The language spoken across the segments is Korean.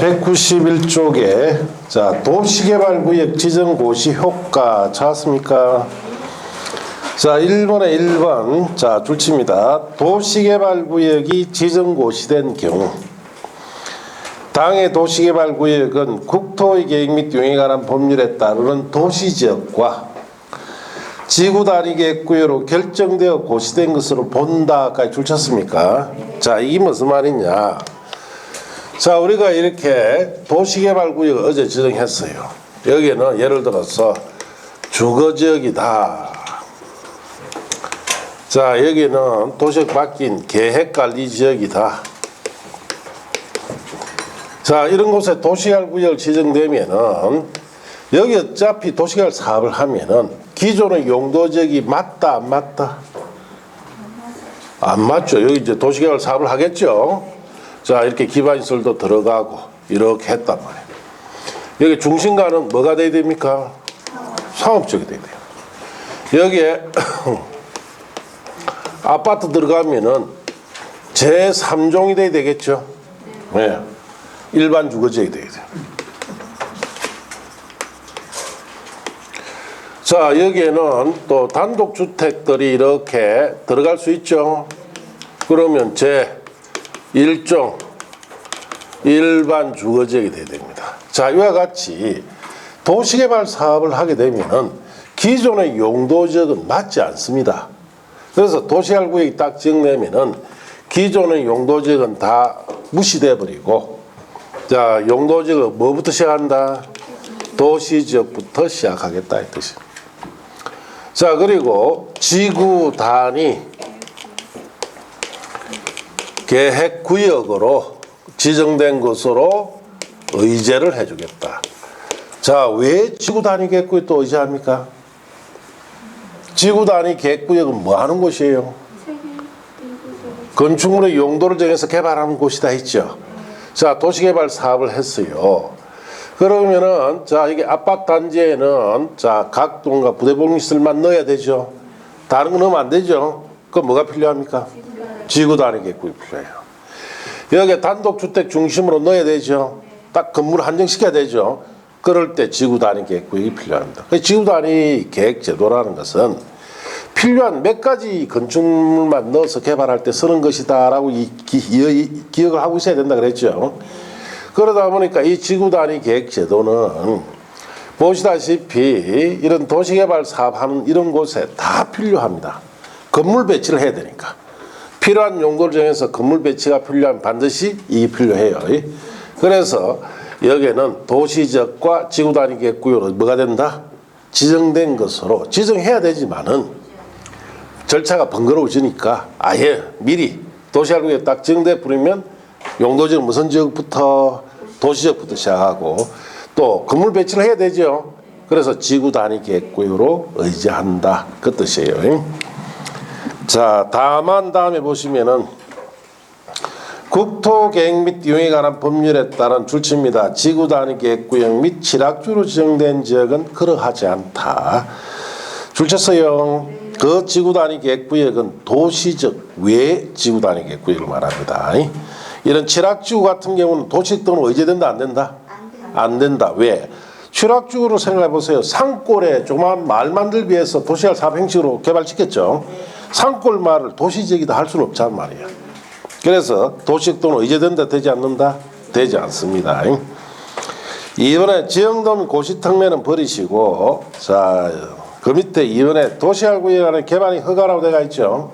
191쪽에 자 도시개발구역 지정고시 효과 찾았습니까? 자 1번에 1번 자 줄칩니다. 도시개발구역이 지정고시된 경우 당해 도시개발구역은 국토의 계획 및 운영에 관한 법률에 따르는 도시지역과 지구단위 계획구역으로 결정되어 고시된 것으로 본다까지 줄쳤습니까? 자 이게 무슨 말이냐? 자 우리가 이렇게 도시개발구역 어제 지정했어요. 여기는 예를 들어서 주거지역이다. 자 여기는 도시역 바뀐 계획관리지역이다. 자 이런 곳에 도시개발구역 지정되면은 여기 어차피 도시개발 사업을 하면은 기존의 용도지역이 맞다 안 맞다? 안 맞죠. 여기 이제 도시개발 사업을 하겠죠. 자 이렇게 기반시설도 들어가고 이렇게 했단 말이에요. 여기 중심가는 뭐가 돼야 됩니까? 상업적이 돼야 돼요. 여기에 아파트 들어가면은 제3종이 돼야 되겠죠. 네. 일반 주거지역이 돼야 돼요. 자 여기에는 또 단독주택들이 이렇게 들어갈 수 있죠. 그러면 제1종 일반 주거지역이 돼야 됩니다. 자 이와 같이 도시개발 사업을 하게 되면은 기존의 용도지역은 맞지 않습니다. 그래서 도시개발구역이 딱 지정되면은 기존의 용도지역은 다 무시돼 버리고 자 용도지역은 뭐부터 시작한다? 도시지역부터 시작하겠다 이 뜻이에요. 자 그리고 지구 단위 계획구역으로 지정된 것으로 의제를 해주겠다. 자 왜 지구 단위 계획구역도 의제합니까? 지구 단위 계획구역은 뭐 하는 곳이에요? 건축물의 용도를 정해서 개발하는 곳이다 했죠. 자 도시개발 사업을 했어요. 그러면은 자 이게 아파트 단지에는 자 각 동과 부대복리시설만 넣어야 되죠. 다른 거 넣으면 안 되죠. 그럼 뭐가 필요합니까? 지구 단위 계획구역이 필요해요. 여기 단독주택 중심으로 넣어야 되죠. 딱 건물을 한정시켜야 되죠. 그럴 때 지구 단위 계획구역이 필요합니다. 지구 단위 계획 제도라는 것은 필요한 몇 가지 건축물만 넣어서 개발할 때 쓰는 것이다라고 기억을 하고 있어야 된다 그랬죠. 그러다 보니까 이 지구 단위 계획 제도는 보시다시피 이런 도시개발 사업하는 이런 곳에 다 필요합니다. 건물 배치를 해야 되니까. 필요한 용도를 정해서 건물 배치가 필요하면 반드시 이게 필요해요. 그래서 여기에는 도시지역과 지구 단위 계획구역으로 뭐가 된다? 지정된 것으로 지정해야 되지만은 절차가 번거로워지니까 아예 미리 도시개발구역에 딱 지정돼 버리면 용도지역 무슨 지역부터 도시지역부터 시작하고 또 건물 배치를 해야 되죠. 그래서 지구 단위 계획구역으로 의지한다 그 뜻이에요. 자 다만 다음에 보시면은 국토계획 및 운영에 관한 법률에 따른 줄칩니다. 지구 단위 계획구역 및 칠학주로 지정된 지역은 그러하지 않다. 줄쳤어요. 그 지구 단위 계획구역은 도시적 외 지구 단위 계획구역을 말합니다. 이런 칠학지구 같은 경우는 도시적 등은 의제된다 안 된다? 안 된다. 왜? 칠학지구로 생각해 보세요. 산골에 조그만 마을 만들기 위해서 도시개발 사업 형식으로 개발시켰죠. 산골 마을을 도시지역이다 할 수는 없단 말이에요. 그래서 도시적 등은 의제된다 되지 않는다? 되지 않습니다. 이번에 지형도면 고시특례는 버리시고 자 그 밑에 이번에 도시개발구역에 관한 개발이 허가라고 되어 있죠.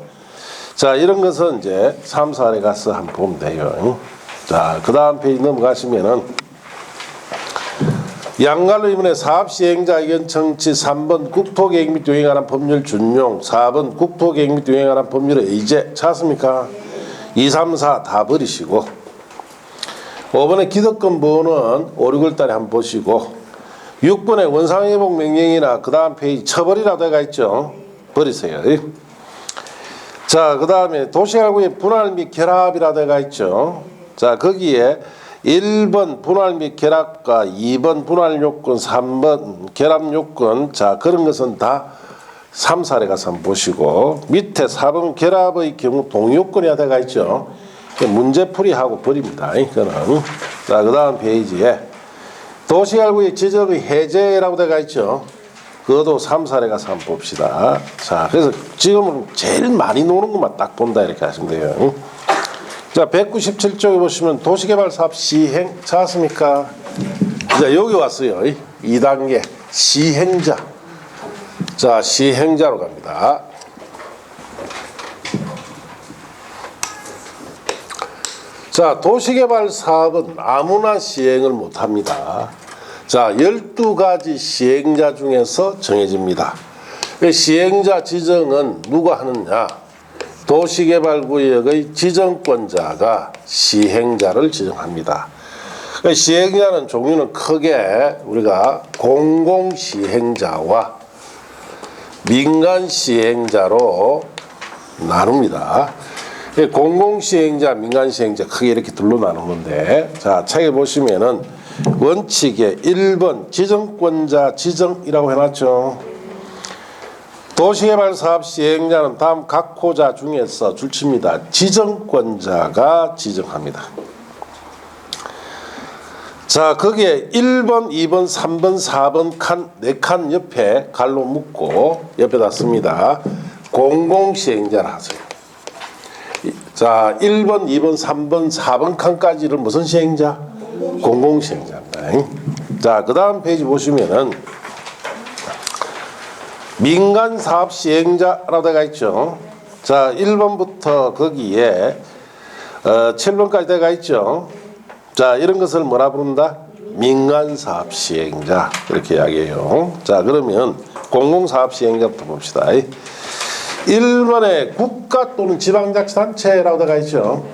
자 이런 것은 이제 3, 4에 가서 한번 보면 돼요. 자 그 다음 페이지 넘어가시면은 양갈로 이번에 사업시행자 의견 청취 3번 국토계획 및 운영에 관한 법률 준용 4번 국토계획 및 운영에 관한 법률의 의제 찾았습니까? 2, 3, 4 다 버리시고 5번에 기득권 보호는 5, 6월 달에 한번 보시고 6번에 원상회복 명령이나 그 다음 페이지 처벌이라고 되어 있죠. 버리세요. 자, 그 다음에 도시개발구역 분할 및 결합이라 되어 있죠. 자, 거기에 1번 분할 및 결합과 2번 분할 요건, 3번 결합 요건, 자, 그런 것은 다 3, 4에 가서 한번 보시고, 밑에 4번 결합의 경우 동의요건이 되어 있죠. 문제풀이하고 버립니다. 이거는. 자, 그 다음 페이지에 도시갈구의 지적의 해제라고 되어 있죠. 그것도 3사례 가서 한번 봅시다. 자, 그래서 지금은 제일 많이 노는 것만 딱 본다 이렇게 하시면 돼요. 자, 197쪽에 보시면 도시개발사업 시행 찾았습니까? 자, 여기 왔어요. 2단계 시행자. 자, 시행자로 갑니다. 자, 도시개발 사업은 아무나 시행을 못합니다. 자, 12가지 시행자 중에서 정해집니다. 시행자 지정은 누가 하느냐? 도시개발구역의 지정권자가 시행자를 지정합니다. 시행자는 종류는 크게 우리가 공공시행자와 민간시행자로 나눕니다. 공공시행자, 민간시행자 크게 이렇게 둘로 나누는데, 자, 책에 보시면은 원칙에 1번 지정권자 지정이라고 해놨죠. 도시개발사업 시행자는 다음 각 호자 중에서 줄칩니다. 지정권자가 지정합니다. 자, 거기에 1번, 2번, 3번, 4번 칸, 4칸 옆에 갈로 묶고 옆에다 씁니다. 공공시행자라 하세요. 자, 1번, 2번, 3번, 4번 칸까지를 무슨 시행자? 공공시행자입니다. 자, 그 다음 페이지 보시면은 민간사업 시행자라고 되어 있죠. 자, 1번부터 거기에 7번까지 되어 있죠. 자, 이런 것을 뭐라 부른다? 민간사업 시행자 이렇게 이야기해요. 자, 그러면 공공사업 시행자부터 봅시다. 1번에 국가 또는 지방자치단체라고 되어 있죠.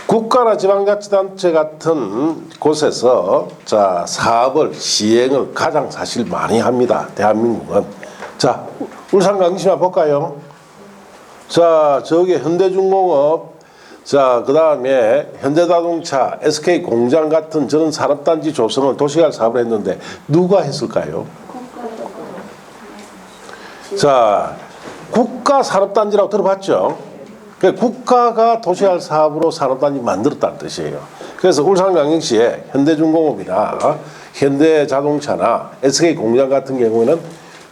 국가나 지방자치단체 같은 곳에서 자, 사업을 시행을 가장 사실 많이 합니다. 대한민국은. 자, 울산광역시만 볼까요? 자, 저기 현대중공업, 자, 그 다음에 현대자동차, SK공장 같은 저런 산업단지 조성을 도시개발 사업을 했는데 누가 했을까요? 자, 국가산업단지라고 들어봤죠? 국가가 도시개발 사업으로 산업단지 만들었다는 뜻이에요. 그래서 울산광역시에 현대중공업이나 현대자동차나 SK공장 같은 경우에는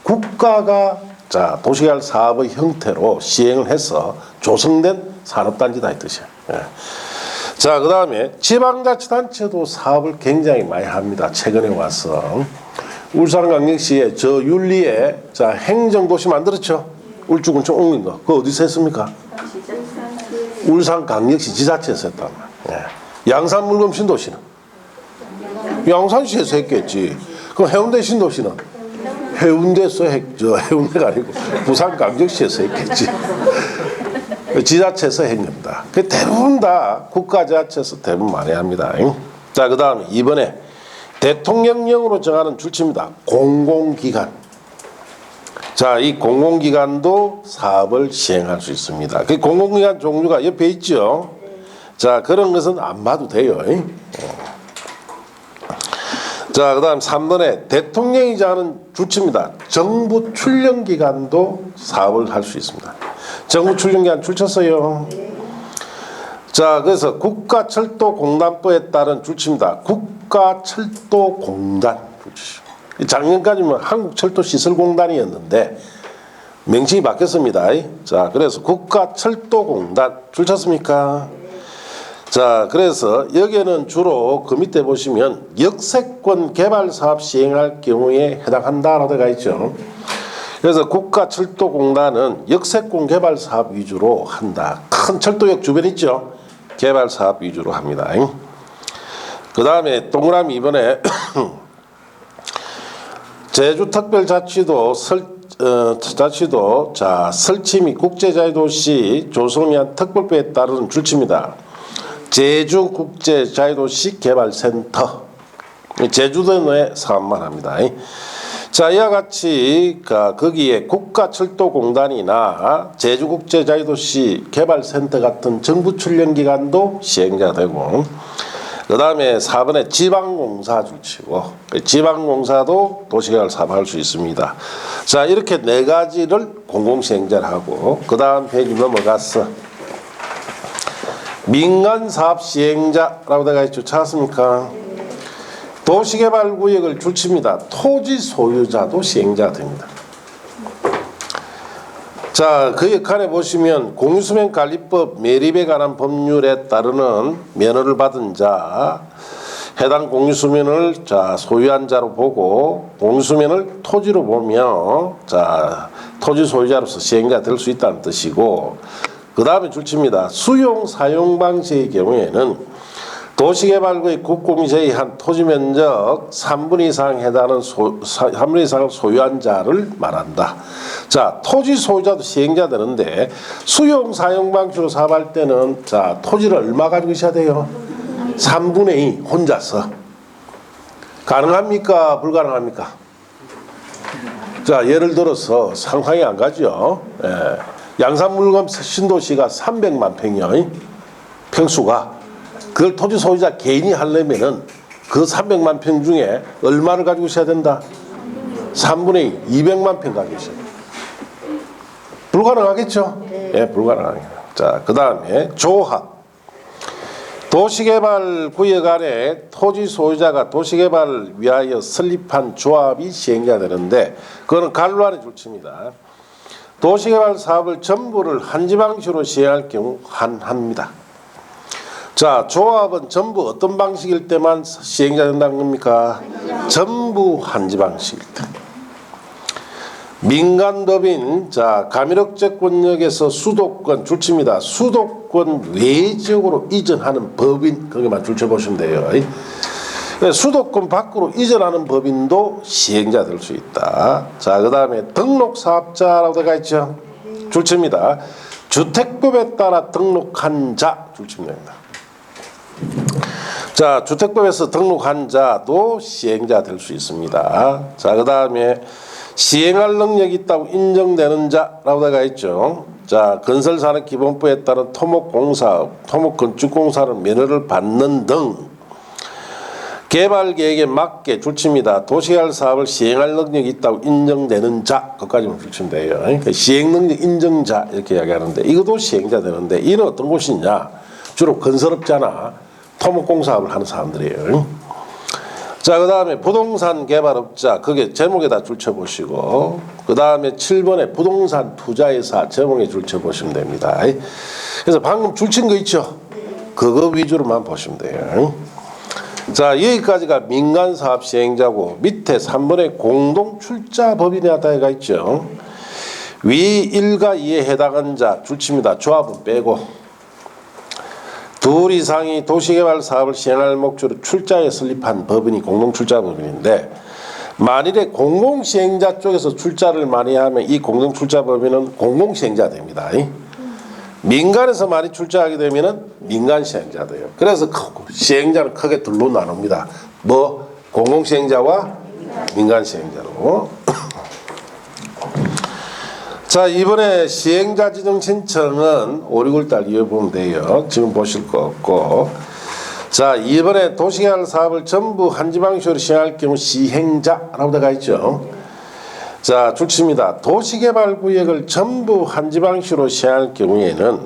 국가가 자, 도시개발 사업의 형태로 시행을 해서 조성된 산업단지다 이 뜻이에요. 예. 자, 그 다음에 지방자치단체도 사업을 굉장히 많이 합니다. 최근에 와서 울산광역시에 저 윤리에 자, 행정도시 만들었죠. 울주군청 옮긴 거. 그거 어디서 했습니까? 울산광역시 지자체에서 했단 말이에요. 예. 양산물금 신도시는? 양산시에서 했겠지. 그럼 해운대 신도시는? 해운대에서 해운대가 아니고 부산광역시에서 했겠지. 지자체에서 한 겁니다. 대부분 다 국가지자체에서 대부분 많이 합니다. 자, 그 다음에 이번에 대통령령으로 정하는 줄치입니다. 공공기관. 자, 이 공공기관도 사업을 시행할 수 있습니다. 그 공공기관 종류가 옆에 있죠. 자, 그런 것은 안 봐도 돼요. 자, 그 다음 3번에 대통령이 정하는 줄치입니다. 정부 출령기관도 사업을 할 수 있습니다. 정부 출령기관 줄쳤어요. 자, 그래서 국가철도공단법에 따른 줄치입니다. 국가철도공단 줄치. 작년까지는 한국철도시설공단이었는데 명칭이 바뀌었습니다. 자, 그래서 국가철도공단 줄쳤습니까? 자, 그래서 여기에는 주로 그 밑에 보시면 역세권 개발사업 시행할 경우에 해당한다라고 되어 있죠. 그래서 국가철도공단은 역세권 개발사업 위주로 한다. 큰 철도역 주변 있죠. 개발사업 위주로 합니다. 그 다음에 동그라미 이번에 제주특별자치도 자치도 자, 설치 및 국제자유도시 조성을 위한 특별법에 따르는 줄치입니다. 제주국제자유도시 개발센터. 제주도 내 사업만 합니다. 자, 이와 같이 거기에 국가철도공단이나 제주국제자유도시 개발센터 같은 정부 출연기관도 시행자가 되고, 그 다음에 4번에 지방공사 줄치고, 지방공사도 도시개발 사업할 수 있습니다. 자, 이렇게 4가지를 공공시행자를 하고, 그 다음 페이지 넘어갔어. 민간사업 시행자라고 되어 있죠. 찾았습니까? 도시개발구역을 줄칩니다. 토지 소유자도 시행자가 됩니다. 자, 그 역할에 보시면 공유수면관리법 매립에 관한 법률에 따르는 면허를 받은 자, 해당 공유수면을 자 소유한 자로 보고 공유수면을 토지로 보며 자 토지 소유자로서 시행자 될 수 있다는 뜻이고, 그 다음에 줄칩니다. 수용 사용 방식의 경우에는 도시개발구역 국공이 제의한 토지 면적 3분의 이상에 해당하는 3분의 이상을 소유한 자를 말한다. 자, 토지 소유자도 시행자 되는데 수용 사용 방식으로 사업할 때는 자 토지를 얼마 가지고 있어야 돼요? 3분의 2 혼자서. 가능합니까? 불가능합니까? 자, 예를 들어서 상상이 안 가죠. 예. 양산물검 신도시가 300만 평이요. 평수가. 그걸 토지 소유자 개인이 하려면은 그 300만 평 중에 얼마를 가지고 있어야 된다? 3분의 2, 200만 평 가지고 있어야 된다. 불가능하겠죠? 예, 불가능하겠죠. 자, 그 다음에 조합. 도시개발 구역 안에 토지 소유자가 도시개발을 위하여 설립한 조합이 시행자 되는데 그거는 갈로 안에 줄칩니다. 도시개발 사업을 전부를 한지 방식으로 시행할 경우 한합니다. 자, 조합은 전부 어떤 방식일 때만 시행자 된다는 겁니까? 전부 한지 방식일 때. 민간법인 자 가미력적 권역에서 수도권 줄칩니다. 수도권 외 지역으로 이전하는 법인 거기만 줄쳐보시면 돼요. 수도권 밖으로 이전하는 법인도 시행자 될 수 있다. 자, 그 다음에 등록사업자라고 되어 있죠. 줄칩니다. 주택법에 따라 등록한 자 줄치면 됩니다. 자, 주택법에서 등록한 자도 시행자 될 수 있습니다. 자, 그 다음에 시행할 능력이 있다고 인정되는 자라고 되어 있죠. 자, 건설산업기본법에 따른 토목공사, 토목건축공사를 면허를 받는 등 개발계획에 맞게 줄칩니다. 도시개발 사업을 시행할 능력이 있다고 인정되는 자, 그것까지만 줄치면 돼요. 그러니까 시행능력 인정자 이렇게 이야기하는데 이것도 시행자 되는데 이는 어떤 곳이냐? 주로 건설업자나 토목공사업을 하는 사람들이에요. 자, 그 다음에 부동산 개발업자, 그게 제목에다 줄쳐보시고, 그 다음에 7번에 부동산 투자회사 제목에 줄쳐보시면 됩니다. 그래서 방금 줄친 거 있죠? 그거 위주로만 보시면 돼요. 자, 여기까지가 민간사업 시행자고, 밑에 3번에 공동출자법인에 나타가 있죠. 위 1과 2에 해당하는 자 줄칩니다. 조합은 빼고. 둘 이상이 도시개발 사업을 시행할 목적으로 출자에 설립한 법인이 공동출자법인인데 만일에 공공시행자 쪽에서 출자를 많이 하면 이 공동출자법인은 공공시행자 됩니다. 민간에서 많이 출자하게 되면 민간시행자 돼요. 그래서 시행자는 크게 둘로 나눕니다. 뭐? 공공시행자와 민간시행자로. 자, 이번에 시행자 지정 신청은 5, 6월달 이어보면 돼요. 지금 보실 거 없고. 자, 이번에 도시개발 사업을 전부 한지 방식으로 시행할 경우 시행자라고 되어 있죠. 자, 줄칩니다. 도시개발 구역을 전부 한지 방식으로 시행할 경우에는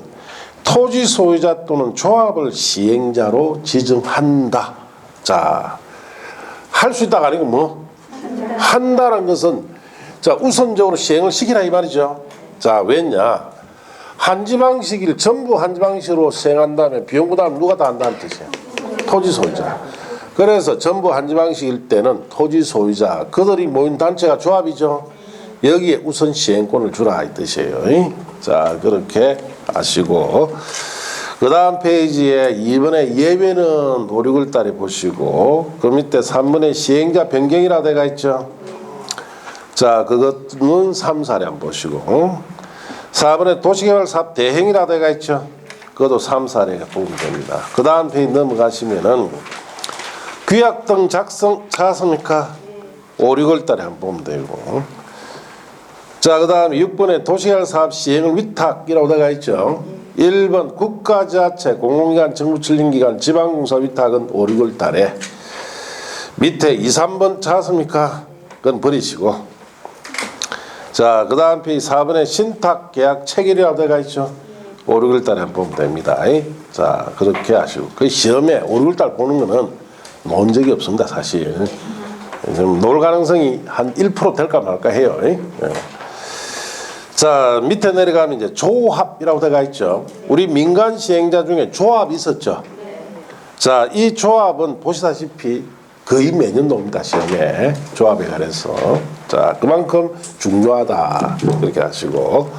토지 소유자 또는 조합을 시행자로 지정한다. 자, 할 수 있다가 아니고 뭐? 한다는 것은 자, 우선적으로 시행을 시키라 이 말이죠. 자, 왜냐? 한지 방식을 전부 한지 방식으로 시행한다면 비용 부담을 누가 다 한다는 뜻이에요. 토지 소유자. 그래서 전부 한지 방식일 때는 토지 소유자, 그들이 모인 단체가 조합이죠. 여기에 우선 시행권을 주라 이 뜻이에요. 자, 그렇게 아시고 그 다음 페이지에 2번에 예외는 5, 6월 달에 보시고 그 밑에 3번에 시행자 변경이라 되어 있죠. 자, 그것은 3, 4례 한번 보시고 4번에 도시개발 사업 대행이라 되어 있죠. 그것도 3, 4례가 보면 됩니다. 그 다음 페이지 넘어가시면은 규약 등 작성 찾았습니까? 5, 6월 달에 한번 보면 되고 자, 그 다음에 6번에 도시개발 사업 시행을 위탁이라고 되어 있죠. 1번 국가지자체, 공공기관, 정부출림기관, 지방공사 위탁은 5, 6월 달에 밑에 2, 3번 찾았습니까? 그건 버리시고 자, 그 다음 페이지 4번에 신탁계약 체결이라고 되어 있죠. 5, 6월 달에 한번 보면 됩니다. 자, 그렇게 하시고. 그 시험에 5, 6월 보는 거는 놓은 적이 없습니다, 사실. 좀 놓을 가능성이 한 1% 될까 말까 해요. 자, 밑에 내려가면 이제 조합이라고 되어 있죠. 우리 민간 시행자 중에 조합이 있었죠. 자, 이 조합은 보시다시피 거의 매년 나옵니다, 시험에. 조합에 관해서. 자, 그만큼 중요하다. 그렇게 하시고.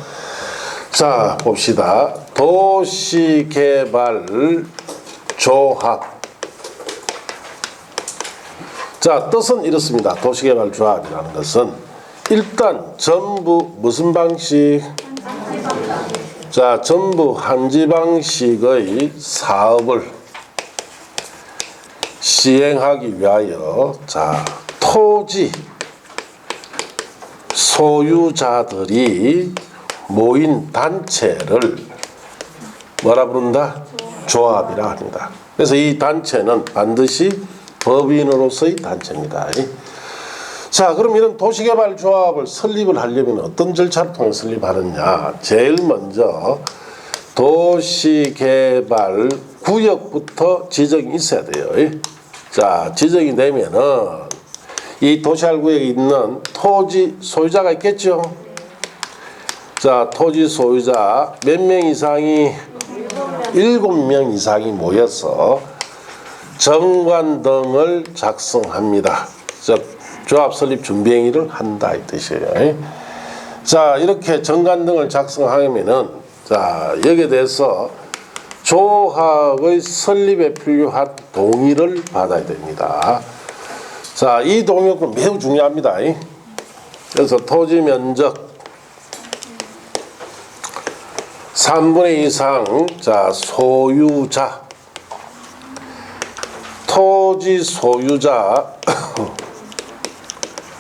자, 봅시다. 도시개발 조합. 자, 뜻은 이렇습니다. 도시개발 조합이라는 것은 일단 전부 무슨 방식? 자, 전부 한지 방식의 사업을 시행하기 위하여 자, 토지 소유자들이 모인 단체를 뭐라 부른다? 조합이라 합니다. 그래서 이 단체는 반드시 법인으로서의 단체입니다. 자, 그럼 이런 도시개발조합을 설립을 하려면 어떤 절차를 통해 설립하느냐? 제일 먼저 도시개발 구역부터 지정이 있어야 돼요. 자, 지정이 되면은 이 도시개발구역에 있는 토지 소유자가 있겠죠? 자, 토지 소유자 몇 명 이상이 7명 이상이 모여서 정관 등을 작성합니다. 즉 조합 설립 준비 행위를 한다 이 뜻이에요. 자, 이렇게 정관 등을 작성하면은 자, 여기에 대해서 조합의 설립에 필요한 동의를 받아야 됩니다. 자, 이 동의는 매우 중요합니다. 그래서 토지 면적 3분의 2 이상 자, 소유자 토지 소유자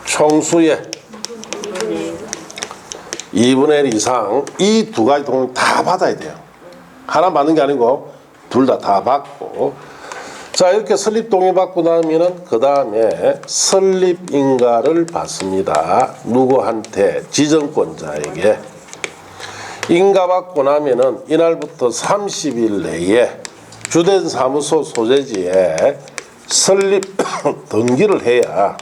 총수의 2분의 1 이상 이 두 가지 동의를 다 받아야 돼요. 하나 받는 게 아니고 둘 다 받고 자, 이렇게 설립 동의 받고 나면은 그 다음에 설립 인가를 받습니다. 누구한테? 지정권자에게. 인가 받고 나면은 이날부터 30일 내에 주된 사무소 소재지에 설립 등기를 해야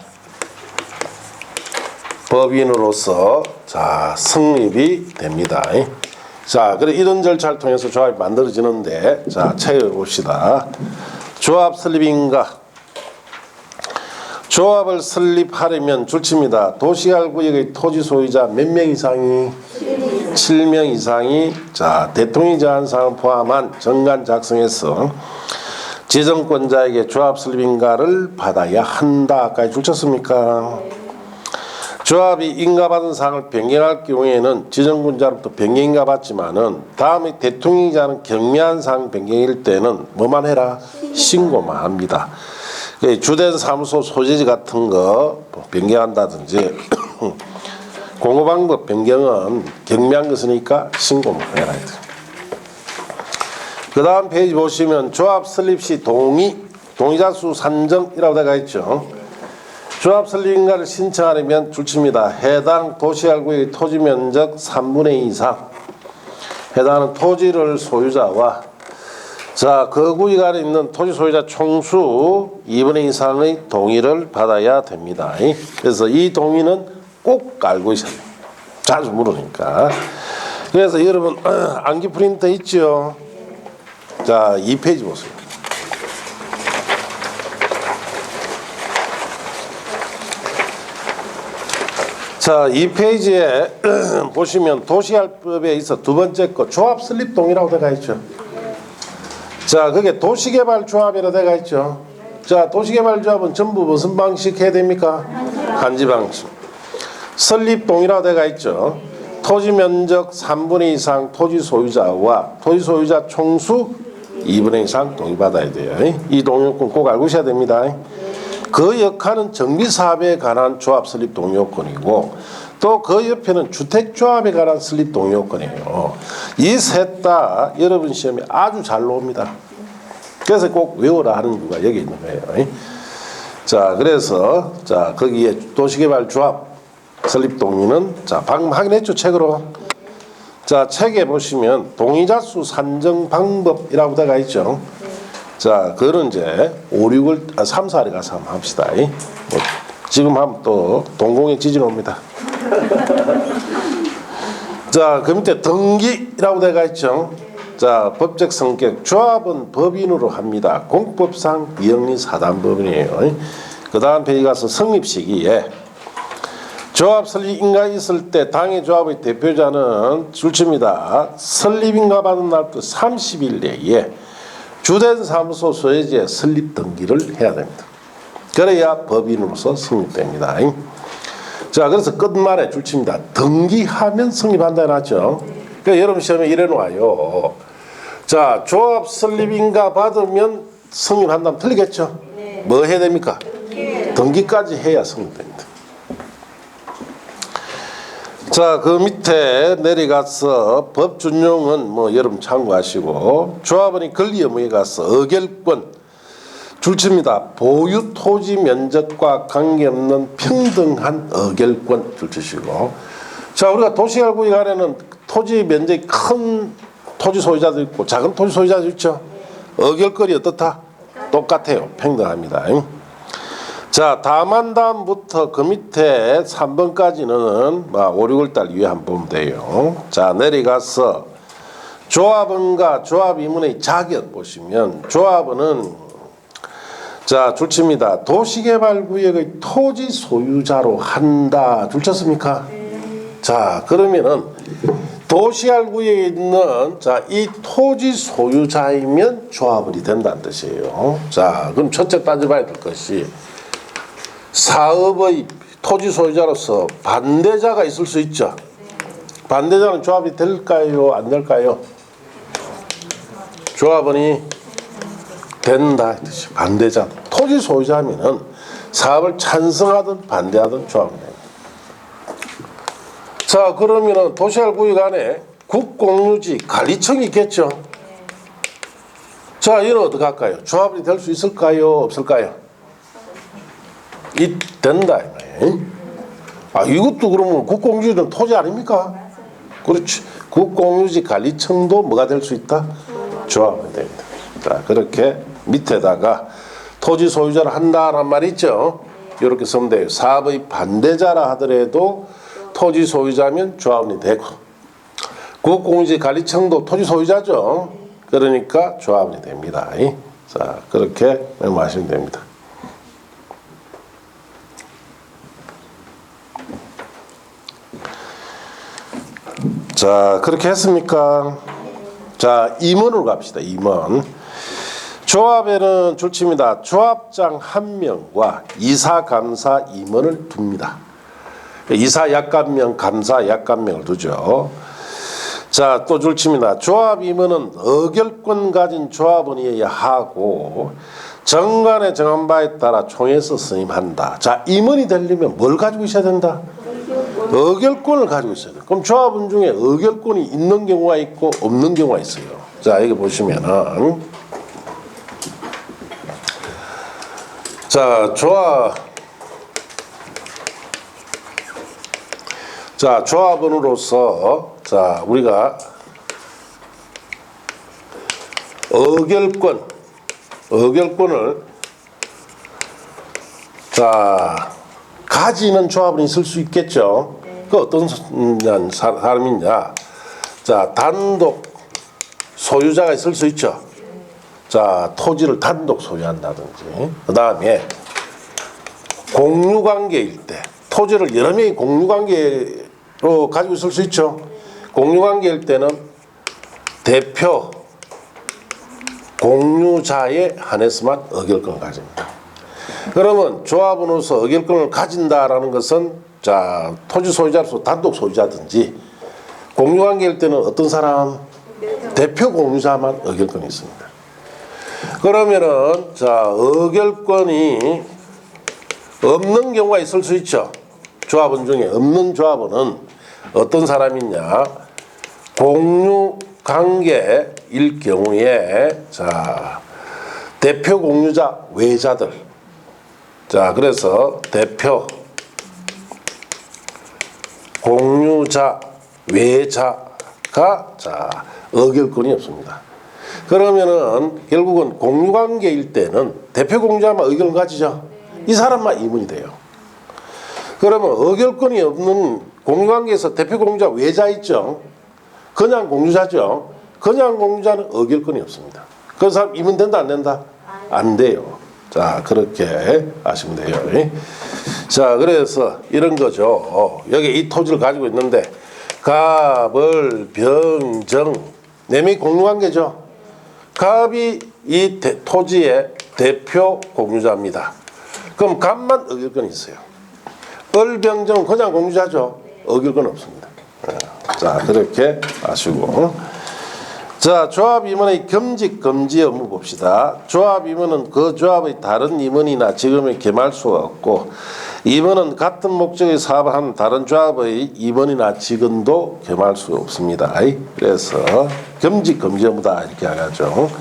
법인으로서 자, 성립이 됩니다. 자, 그래 이런 절차를 통해서 조합이 만들어지는데 자, 찾아봅시다. 조합 설립인가. 조합을 설립하려면 줄칩니다. 도시개발구역의 토지 소유자 몇 명 이상이 7명 이상이 자, 대통령이 정한 사항을 포함한 정관 작성해서 지정권자에게 조합 설립인가를 받아야 한다까지 줄쳤습니까? 조합이 인가받은 사항을 변경할 경우에는 지정권자로부터 변경인가 받지만은 다음에 대통령이 정하는 경미한 사항 변경일 때는 뭐만 해라? 신고만 합니다. 주된 사무소 소재지 같은 거 변경한다든지 공고방법 변경은 경미한 것이니까 신고만 해라. 그 다음 페이지 보시면 조합 설립 시 동의자 수 산정이라고 되어 있죠. 조합 설립인가를 신청하려면 줄칩니다. 해당 도시개발구역의 토지 면적 3분의 2 이상 해당하는 토지를 소유자와 자, 그 구역 안에 있는 토지 소유자 총수 2분의 2 이상의 동의를 받아야 됩니다. 그래서 이 동의는 꼭 알고 있어야 돼요. 자주 물으니까. 그래서 여러분 암기 프린터 있죠? 자, 2페이지 보세요. 자, 이 페이지에 보시면 도시개발법에 있어 두 번째 거 조합 설립 동의라고 되어 있죠. 자, 그게 도시개발조합이라고 되어 있죠. 자, 도시개발조합은 전부 무슨 방식 해야 됩니까? 한지 방식. 설립 동의라고 되어 있죠. 토지 면적 3분의 2 이상 토지 소유자와 토지 소유자 총수 2분의 2 이상 동의받아야 돼요. 이 동의요건 꼭 알고 있어야 됩니다. 그 역할은 정비사업에 관한 조합 설립 동의요건이고 또 그 옆에는 주택조합에 관한 설립 동의요건이에요. 이 셋 다 여러분 시험에 아주 잘 나옵니다. 그래서 꼭 외우라 하는 이유가 여기 있는 거예요. 자, 그래서 자, 거기에 도시개발조합 설립 동의는 자, 방금 확인했죠, 책으로. 자, 책에 보시면 동의자수 산정 방법이라고 되어 있죠. 자, 그거는 이제 5, 6을 3, 4를 가서 한번 합시다. 뭐 지금 하면 또 동공에 지진 옵니다. 자, 그 밑에 등기라고 되어 있죠. 자, 법적 성격 조합은 법인으로 합니다. 공법상 이영리 사단법인이에요. 그 다음 페이지 가서 성립 시기에 조합 설립 인가 있을 때 당의 조합의 대표자는 줄칩니다. 설립인가 받은 날부터 30일 내에 주된 사무소 소유지에 설립 등기를 해야 됩니다. 그래야 법인으로서 성립됩니다. 자, 그래서 끝말에 줄칩니다. 등기하면 성립한다 해놨죠. 그러니까 여러분 시험에 이래 놓아요. 자, 조합 설립인가 받으면 성립한다면 틀리겠죠? 뭐 해야 됩니까? 등기까지 해야 성립됩니다. 자, 그 밑에 내려가서 법 준용은 뭐 여러분 참고하시고 조합원이 권리 의무에 가서 의결권 줄칩니다. 보유 토지 면적과 관계없는 평등한 의결권 줄치시고, 자, 우리가 도시개발구역 안에는 토지 면적이 큰 토지 소유자도 있고 작은 토지 소유자도 있죠. 의결권이 어떻다? 똑같아요. 평등합니다. 자, 다음부터 그 밑에 3번까지는 5, 6월달 이후에 한번 보면 돼요. 자, 내려가서 조합원과 조합임원의 자격 보시면 조합원은 자, 줄칩니다. 도시개발구역의 토지 소유자로 한다. 줄쳤습니까? 자, 그러면은 도시개발구역에 있는 자, 이 토지 소유자이면 조합원이 된다는 뜻이에요. 자, 그럼 첫째 따져봐야 될 것이 사업의 토지 소유자로서 반대자가 있을 수 있죠. 반대자는 조합이 될까요? 안 될까요? 조합원이 된다. 반대자. 토지 소유자면은 사업을 찬성하든 반대하든 조합이 됩니다. 자, 그러면은 도시개발구역 안에 국공유지 관리청이 있겠죠. 자, 이는 어떻게 할까요? 조합이 될 수 있을까요? 없을까요? 된다. 아, 이것도 그러면 국공유지는 토지 아닙니까? 그렇지. 국공유지 관리청도 뭐가 될 수 있다? 조합이 됩니다. 자, 그렇게 밑에다가 토지 소유자를 한다란 말이 있죠. 이렇게 쓰면 돼요. 사업의 반대자라 하더라도 토지 소유자면 조합원이 되고, 국공유지 관리청도 토지 소유자죠. 그러니까 조합원이 됩니다. 자, 그렇게 메모하시면 됩니다. 자, 그렇게 했습니까? 자, 임원으로 갑시다. 임원. 조합에는 줄칩니다. 조합장 1명과 이사, 감사, 임원을 둡니다. 이사 약관명, 감사 약관명을 두죠. 자, 또 줄칩니다. 조합 임원은 의결권 가진 조합원이어야 하고 정관에 정한 바에 따라 총회에서 선임한다. 자, 임원이 되려면 뭘 가지고 있어야 된다? 의결권을 가지고 있어야 돼요. 그럼 조합원 중에 의결권이 있는 경우가 있고 없는 경우가 있어요. 자, 여기 보시면은 자, 조합원으로서 자, 우리가 의결권을 자, 가지는 조합원이 있을 수 있겠죠. 그 어떤 사람이냐? 자, 단독 소유자가 있을 수 있죠. 자, 토지를 단독 소유한다든지, 그 다음에 공유관계일 때 토지를 여러 명이 공유관계로 가지고 있을 수 있죠. 공유관계일 때는 대표 공유자에 한해서만 의결권을 가집니다. 그러면 조합원으로서 의결권을 가진다라는 것은 자, 토지 소유자로서 단독 소유자든지, 공유관계일 때는 어떤 사람? 대표 공유자만 의결권이 있습니다. 그러면은 자, 의결권이 없는 경우가 있을 수 있죠. 조합원 중에 없는 조합원은 어떤 사람이냐? 공유관계일 경우에 자, 대표 공유자 외자들. 자, 그래서 대표 공유자 외자가 자, 의결권이 없습니다. 그러면은 결국은 공유관계일 때는 대표 공유자만 의결을 가지죠. 이 사람만 임원이 돼요. 그러면 의결권이 없는 공유관계에서 대표 공유자 외자 있죠. 그냥 공유자죠. 그냥 공유자는 의결권이 없습니다. 그 사람 임원 된다 안 된다? 안 돼요. 자, 그렇게 아시면 돼요. 자, 그래서 이런 거죠. 여기 이 토지를 가지고 있는데 갑을 병정 네 명이 공유관계죠. 갑이 이 토지의 대표 공유자입니다. 그럼 갑만 의결권이 있어요. 을병정은 그냥 공유자죠. 의결권 없습니다. 자, 그렇게 아시고. 자, 조합 임원의 겸직 금지 의무 봅시다. 조합 임원은 그 조합의 다른 임원이나 직원을 겸할 수가 없고, 임원은 같은 목적의 사업을 하는 다른 조합의 임원이나 직원도 겸할 수 없습니다. 그래서 겸직 금지 의무다 이렇게 하죠.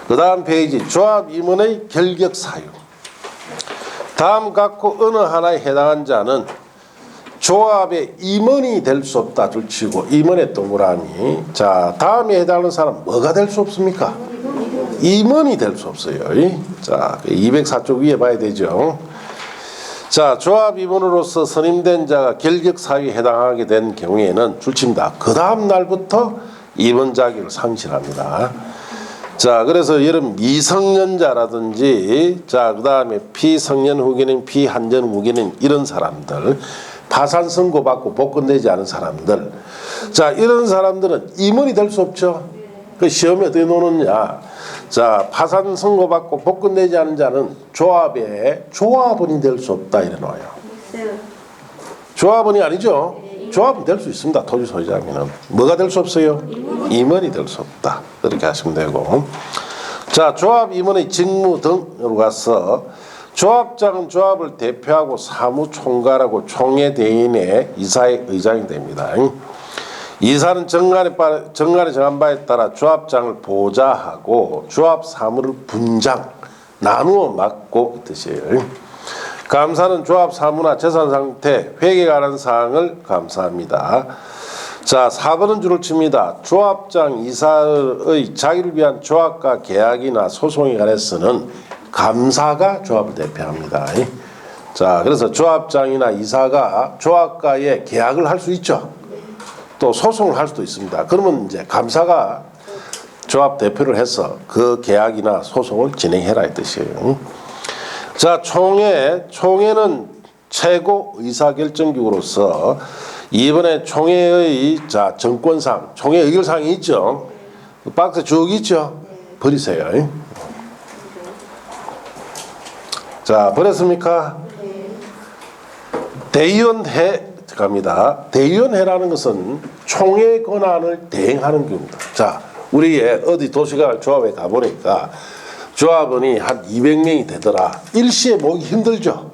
그 다음 페이지 조합 임원의 결격 사유. 다음 각호 어느 하나에 해당한 자는 조합의 임원이 될 수 없다 둘치고 임원의 동그라미. 자, 다음에 해당하는 사람 뭐가 될 수 없습니까? 임원이 될 수 없어요. 자, 204쪽 위에 봐야 되죠. 자, 조합 임원으로서 선임된 자가 결격 사유에 해당하게 된 경우에는 줄칩니다. 그 다음 날부터 임원 자격을 상실합니다. 자, 그래서 여러분 미성년자라든지 자, 그 다음에 피성년 후견인, 피한전 후견인 이런 사람들, 파산 선고 받고 복권되지 않은 사람들, 자, 이런 사람들은 임원이 될 수 없죠. 그 시험에 어떻게 노느냐? 자, 파산 선고 받고 복권되지 않은 자는 조합의 조합원이 될 수 없다 이래 나와요. 조합원이 아니죠. 조합은 될 수 있습니다. 토지 소유자면은 뭐가 될 수 없어요? 임원이 될 수 없다. 이렇게 하시면 되고. 자, 조합 임원의 직무 등으로 가서 조합장은 조합을 대표하고 사무총괄하고 총회 대인의 이사의 의장이 됩니다. 이사는 정관에 정한 바에 따라 조합장을 보좌하고 조합 사무를 분장, 나누어 맡고 이 뜻이에요. 감사는 조합 사무나 재산 상태, 회계에 관한 사항을 감사합니다. 자, 4번은 줄을 칩니다. 조합장 이사의 자기를 위한 조합과 계약이나 소송에 관해서는 감사가 조합을 대표합니다. 자, 그래서 조합장이나 이사가 조합과의 계약을 할 수 있죠. 또 소송을 할 수도 있습니다. 그러면 이제 감사가 조합 대표를 해서 그 계약이나 소송을 진행해라 이 뜻이에요. 자, 총회는 최고 의사결정기구로서 이번에 총회의 자 정권상, 총회 의결사항이 있죠. 박스 쭉 있죠. 버리세요. 자, 버렸습니까? 대의원회 갑니다. 대의원회라는 것은 총회 권한을 대행하는 겁니다. 자, 우리의 어디 도시가 조합에 가보니까 조합원이 한 200명이 되더라. 일시에 모으기 힘들죠.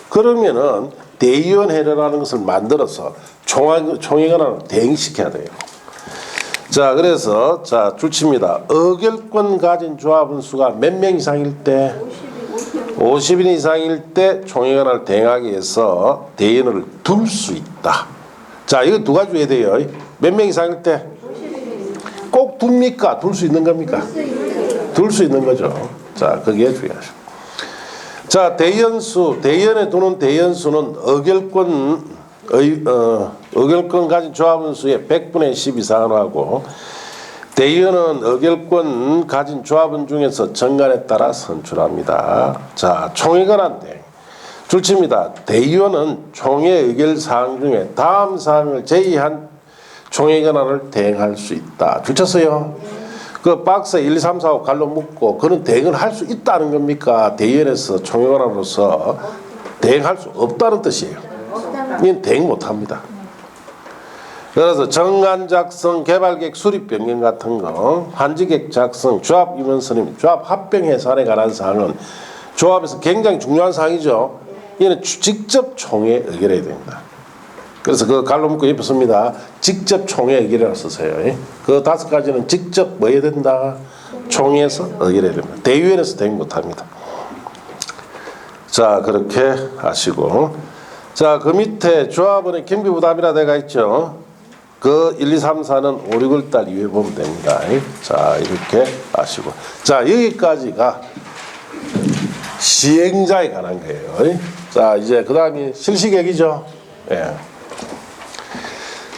그러면은 대의원회라는 것을 만들어서 총회 권한을 대행시켜야 돼요. 자, 그래서 자 줄칩니다. 의결권 가진 조합원 수가 몇 명 이상일 때? 50인 이상일 때 총회 권한을 대행하기 위해서 대의원을 둘 수 있다. 자, 이거 두 가지 해야 돼요. 몇 명 이상일 때? 꼭 둡니까? 둘 수 있는 겁니까? 둘 수 있는 거죠. 자, 그게 중요하죠. 자, 대의원수, 대의원에 두는 대의원수는 의결권 가진 조합원 수의 100분의 10 이상으로 하고, 대의원은 의결권 가진 조합원 중에서 정관에 따라 선출합니다. 자, 총회 권한 대행. 줄칩니다. 대의원은 총회 의결 사항 중에 다음 사항을 제의한 총회 권한을 대행할 수 있다. 줄쳤어요? 그 박스에 1, 2, 3, 4, 5 갈로 묶고 그는 대행을 할 수 있다는 겁니까? 대의원에서 총회 권한으로서 대행할 수 없다는 뜻이에요. 이건 대행 못합니다. 그래서 정안 작성, 개발계획 수립 변경 같은 거, 한지계획 작성, 조합 임원 선임, 조합 합병 해산에 관한 사항은 조합에서 굉장히 중요한 사항이죠. 이는 직접 총회 의결해야 됩니다. 그래서 그 갈로 묶고 옆에 씁니다. 직접 총회 의결이라고 쓰세요. 그 5가지는 직접 뭐 해야 된다? 총회에서 의결해야 됩니다. 대의원에서 대행 못합니다. 자, 그렇게 하시고, 자, 그 밑에 조합원의 경비부담이라 되어 있죠. 그 1, 2, 3, 4는 5, 6월 달 이후에 보면 됩니다. 자, 이렇게 아시고. 자, 여기까지가 시행자에 관한 거예요. 자, 이제 그 다음이 실시계획이죠. 예.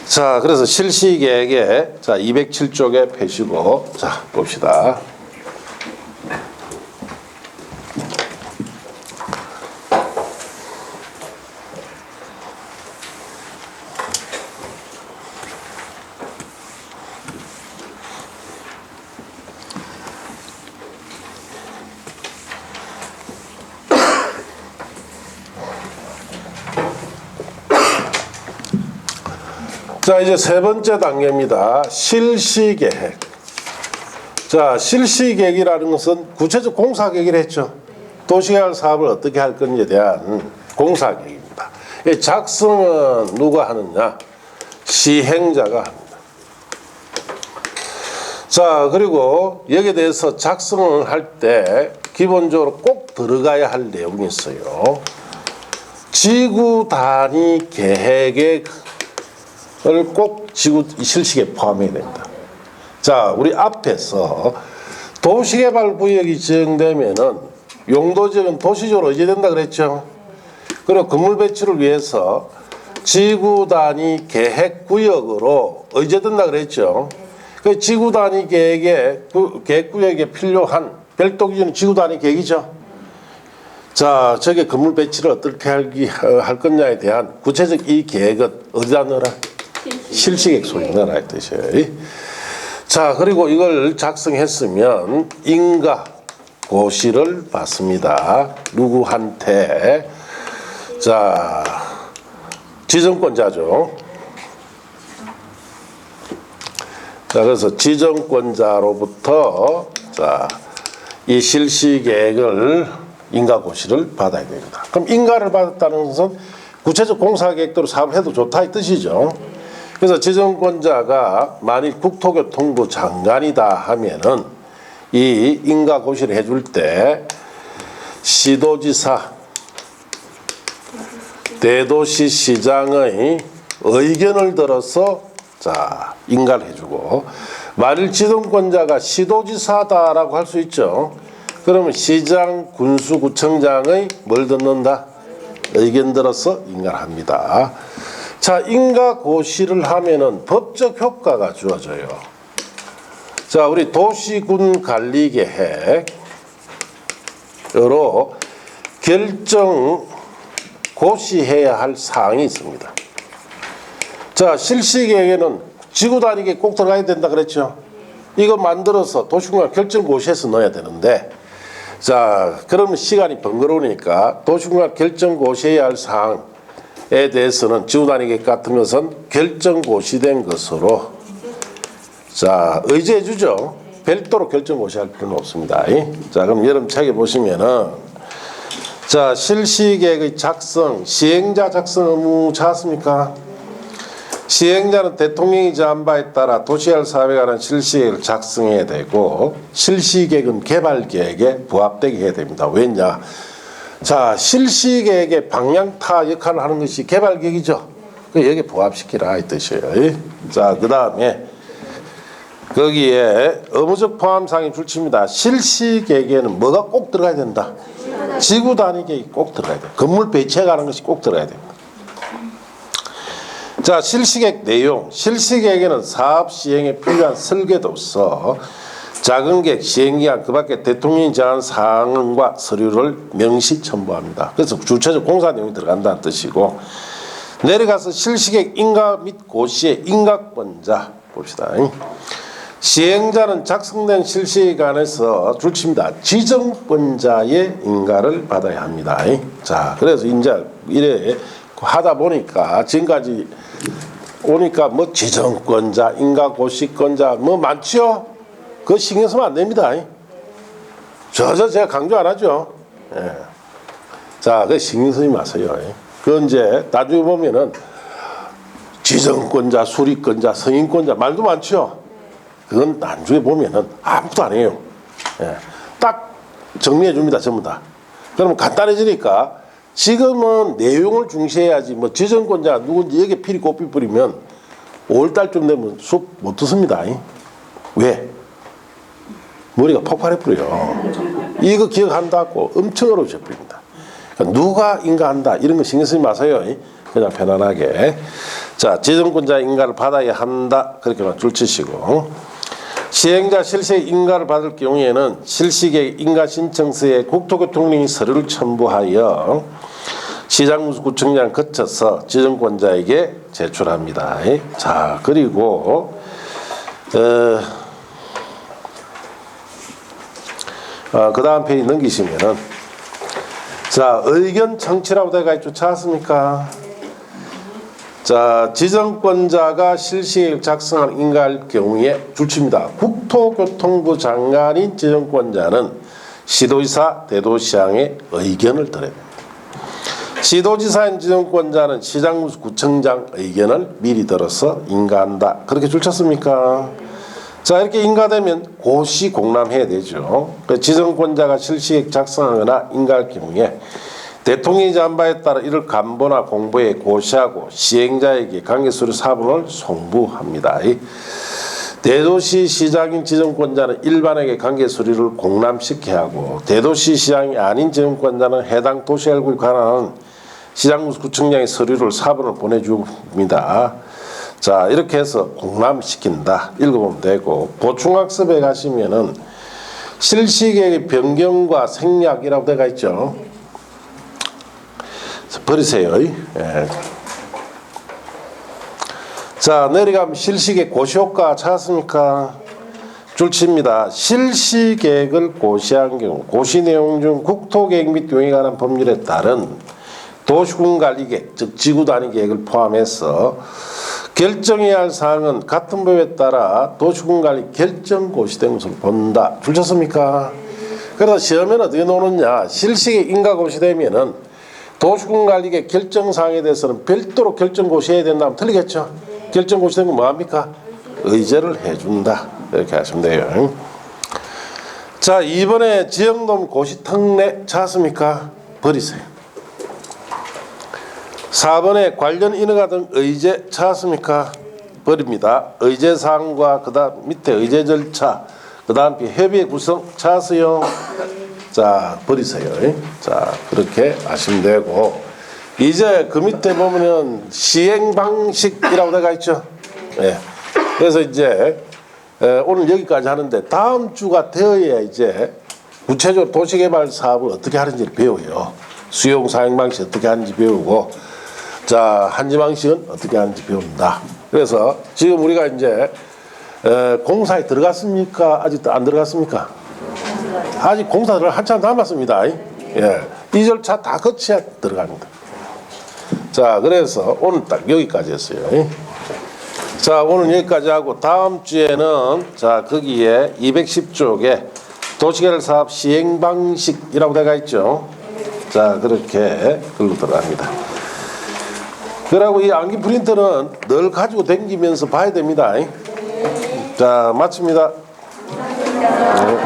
자, 그래서 실시계획에 자 207쪽에 펴시고 자 봅시다. 자, 이제 세 번째 단계입니다. 실시계획. 자, 실시계획이라는 것은 구체적 공사계획을 했죠. 도시개발 사업을 어떻게 할 건지에 대한 공사계획입니다. 이 작성은 누가 하느냐? 시행자가 합니다. 자, 그리고 여기에 대해서 작성을 할 때 기본적으로 꼭 들어가야 할 내용이 있어요. 지구 단위 계획의 꼭 지구 실시계획에 포함해야 됩니다. 자, 우리 앞에서 도시개발 구역이 지정되면은 용도지역은 도시적으로 의제된다 그랬죠. 그리고 건물 배치를 위해서 지구 단위 계획 구역으로 의제된다 그랬죠. 그 지구 단위 계획에 계획 구역에 필요한 별도 기준은 지구 단위 계획이죠. 자, 저게 건물 배치를 어떻게 할 거냐에 대한 구체적 이 계획은 어디다 넣어라? 실시계획 속에 넣어라 이 뜻이에요. 자, 그리고 이걸 작성했으면 인가 고시를 받습니다. 누구한테? 자, 지정권자죠. 자, 그래서 지정권자로부터 자, 이 실시계획을 인가 고시를 받아야 됩니다. 그럼 인가를 받았다는 것은 구체적 공사계획대로 사업을 해도 좋다 이 뜻이죠. 그래서 지정권자가 만일 국토교통부 장관이다 하면은 이 인가 고시를 해줄 때 시도지사, 대도시시장의 의견을 들어서 자 인가를 해주고, 만일 지정권자가 시도지사다라고 할 수 있죠. 그러면 시장, 군수구청장의 뭘 듣는다? 의견 들어서 인가를 합니다. 자, 인가 고시를 하면은 법적 효과가 주어져요. 자, 우리 도시군 관리계획으로 결정 고시해야 할 사항이 있습니다. 자, 실시계획에는 지구 단위계 꼭 들어가야 된다 그랬죠. 이거 만들어서 도시군과 결정 고시해서 넣어야 되는데, 자, 그러면 시간이 번거로우니까 도시군과 결정 고시해야 할 사항에 대해서는 지구 단위계 같은 것은 결정 고시된 것으로 자 의지해 주죠. 별도로 결정 고시할 필요는 없습니다. 자, 그럼 여러분 책에 보시면은 자 실시계획의 작성, 시행자 작성 의무 찾았습니까? 시행자는 대통령이 정한 바에 따라 도시개발 사업에 관한 실시계획을 작성해야 되고, 실시계획은 개발계획에 부합되게 해야 됩니다. 왜냐? 자, 실시계획의 방향타 역할을 하는 것이 개발계획이죠. 여기에 부합시키라 이 뜻이에요. 자, 그 다음에 거기에 의무적 포함사항이 줄칩니다. 실시계획에는 뭐가 꼭 들어가야 된다? 지구 단위 계획이 꼭 들어가야 돼요. 건물 배치해 가는 것이 꼭 들어가야 됩니다. 자, 실시계획 내용. 실시계획에는 사업 시행에 필요한 설계도서, 작은 계획, 시행기한, 그 밖에 대통령이 정한 사항과 서류를 명시 첨부합니다. 그래서 주체적 공사 내용이 들어간다는 뜻이고, 내려가서 실시계획 인가 및 고시의 인가권자 봅시다. 시행자는 작성된 실시계획안에서 줄칩니다. 지정권자의 인가를 받아야 합니다. 자, 그래서 이제 이래 하다 보니까 지금까지 오니까 뭐 지정권자, 인가고시권자 뭐 많죠? 그거 신경 쓰면 안 됩니다. 저 제가 강조 안 하죠. 예. 자, 그 신경 쓰지 마세요. 그 이제 나중에 보면은 지정권자, 수리권자, 승인권자 말도 많죠. 그건 나중에 보면은 아무도 안 해요. 예. 딱 정리해 줍니다, 전부 다. 그러면 간단해지니까 지금은 내용을 중시해야지 뭐 지정권자 누군지 여기에 필히 꼽히 뿌리면 5월달쯤 되면 숲 못 듣습니다. 왜? 머리가 폭발해버려요. 이거 기억한다고 엄청 어려워져 버립니다. 그러니까 누가 인가한다 이런 거 신경 쓰지 마세요. 그냥 편안하게. 자, 지정권자 인가를 받아야 한다. 그렇게만 줄치시고. 시행자 실시의 인가를 받을 경우에는 실시의 인가 신청서에 국토교통령이 서류를 첨부하여 시장구청장 거쳐서 지정권자에게 제출합니다. 자, 그리고 그 다음 페이지 넘기시면은 자, 의견 청취라고 되어 있죠. 찾았습니까? 자, 지정권자가 실시계획 작성을 인가할 경우에 줄칩니다. 국토교통부 장관인 지정권자는 시도지사, 대도시장의 의견을 들어야 됩니다. 시도지사인 지정권자는 시장구청장 의견을 미리 들어서 인가한다. 그렇게 줄쳤습니까? 자, 이렇게 인가되면 고시 공람해야 되죠. 지정권자가 실시계획 작성하거나 인가할 경우에 대통령이 지한 바에 따라 이를 간보나 공보에 고시하고 시행자에게 관계서류 사본을 송부합니다. 대도시 시장인 지정권자는 일반에게 관계서류를 공람시켜야 하고 대도시 시장이 아닌 지정권자는 해당 도시계획에 관한 시장구청장의 서류를 사본을 보내줍니다. 자, 이렇게 해서 공람시킨다. 읽어보면 되고, 보충학습에 가시면은 실시계획의 변경과 생략이라고 되어 있죠. 버리세요. 예. 자, 내려가면 실시계획 고시효과 찾았습니까? 줄칩니다. 실시계획을 고시한 경우 고시 내용 중 국토계획 및 용에 관한 법률에 따른 도시군관리계획, 즉 지구단위계획을 포함해서 결정해야 할 사항은 같은 법에 따라 도시군관리 결정고시된 것으로 본다. 줄쳤습니까? 그래서 시험에는 어떻게 노느냐. 실시계획 인가고시되면은 도시군관리계획 결정사항에 대해서는 별도로 결정고시해야 된다면 틀리겠죠. 결정고시된 건 뭐합니까? 의제를 해준다. 이렇게 하시면 돼요. 자, 이번에 지역놈 고시특례 찾았습니까? 버리세요. 4번에 관련 인허가 등 의제 찾았습니까? 버립니다. 의제사항과 그 다음 밑에 의제 절차, 그 다음 협의회 구성 찾았어요? 자, 버리세요. 자, 그렇게 하시면 되고, 이제 그 밑에 보면은 시행 방식이라고 되어 있죠. 예. 그래서 이제 오늘 여기까지 하는데 다음 주가 되어야 이제 구체적으로 도시개발 사업을 어떻게 하는지를 배워요. 수용 사행 방식 어떻게 하는지 배우고, 자, 한지 방식은 어떻게 하는지 배운다. 그래서 지금 우리가 이제 공사에 들어갔습니까? 아직도 안 들어갔습니까? 아직 공사를 한참 남았습니다. 예. 이 절차 다 거쳐야 들어갑니다. 자, 그래서 오늘 딱 여기까지 했어요. 자, 오늘 여기까지 하고 다음 주에는 자, 거기에 210쪽에 도시개발 사업 시행 방식이라고 되어 있죠. 자, 그렇게 글로 들어갑니다. 그리고 이 암기 프린터는 늘 가지고 다니면서 봐야 됩니다. 자, 마칩니다. 네.